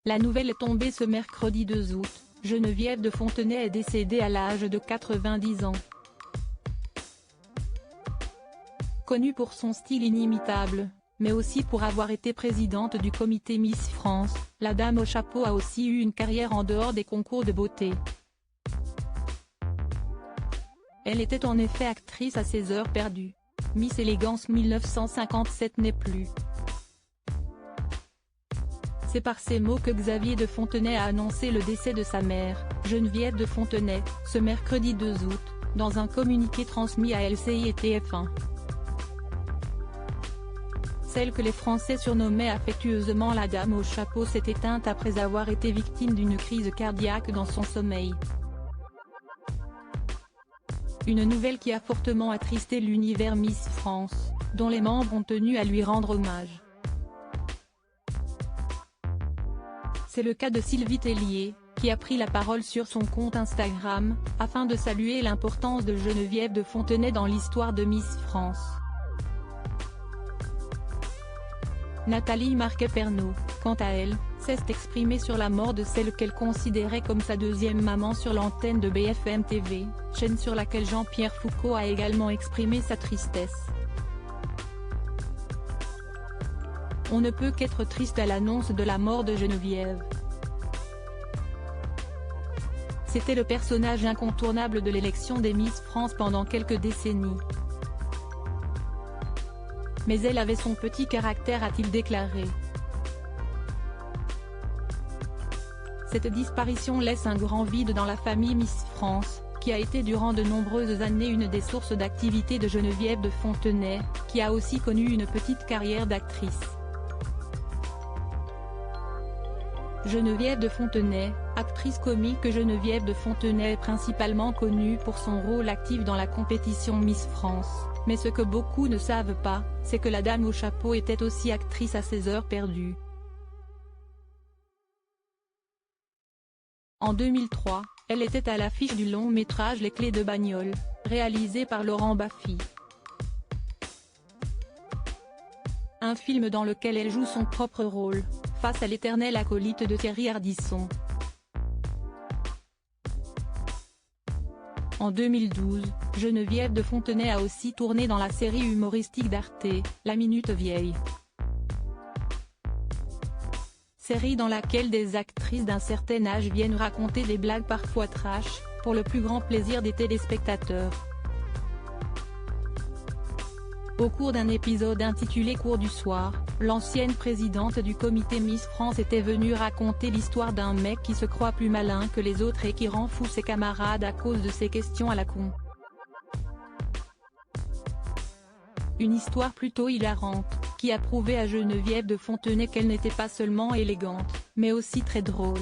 La nouvelle est tombée ce mercredi 2 août, Geneviève de Fontenay est décédée à l'âge de 90 ans. Connue pour son style inimitable, mais aussi pour avoir été présidente du comité Miss France, la dame au chapeau a aussi eu une carrière en dehors des concours de beauté. Elle était en effet actrice à ses heures perdues. Miss Élégance 1957 n'est plus. C'est par ces mots que Xavier de Fontenay a annoncé le décès de sa mère, Geneviève de Fontenay, ce mercredi 2 août, dans un communiqué transmis à LCI et TF1. Celle que les Français surnommaient affectueusement la dame au chapeau s'est éteinte après avoir été victime d'une crise cardiaque dans son sommeil. Une nouvelle qui a fortement attristé l'univers Miss France, dont les membres ont tenu à lui rendre hommage. C'est le cas de Sylvie Tellier, qui a pris la parole sur son compte Instagram, afin de saluer l'importance de Geneviève de Fontenay dans l'histoire de Miss France. Nathalie Marquet-Pernot, quant à elle, s'est exprimée sur la mort de celle qu'elle considérait comme sa deuxième maman sur l'antenne de BFM TV, chaîne sur laquelle Jean-Pierre Foucault a également exprimé sa tristesse. On ne peut qu'être triste à l'annonce de la mort de Geneviève. C'était le personnage incontournable de l'élection des Miss France pendant quelques décennies. Mais elle avait son petit caractère, a-t-il déclaré. Cette disparition laisse un grand vide dans la famille Miss France, qui a été durant de nombreuses années une des sources d'activité de Geneviève de Fontenay, qui a aussi connu une petite carrière d'actrice. Geneviève de Fontenay, actrice comique. Geneviève de Fontenay est principalement connue pour son rôle actif dans la compétition Miss France, mais ce que beaucoup ne savent pas, c'est que la dame au chapeau était aussi actrice à ses heures perdues. En 2003, elle était à l'affiche du long métrage Les Clés de bagnole, réalisé par Laurent Baffy. Un film dans lequel elle joue son propre rôle, face à l'éternel acolyte de Thierry Ardisson. En 2012, Geneviève de Fontenay a aussi tourné dans la série humoristique d'Arte, La Minute Vieille. Série dans laquelle des actrices d'un certain âge viennent raconter des blagues parfois trash, pour le plus grand plaisir des téléspectateurs. Au cours d'un épisode intitulé Cours du soir, l'ancienne présidente du comité Miss France était venue raconter l'histoire d'un mec qui se croit plus malin que les autres et qui rend fou ses camarades à cause de ses questions à la con. Une histoire plutôt hilarante, qui a prouvé à Geneviève de Fontenay qu'elle n'était pas seulement élégante, mais aussi très drôle.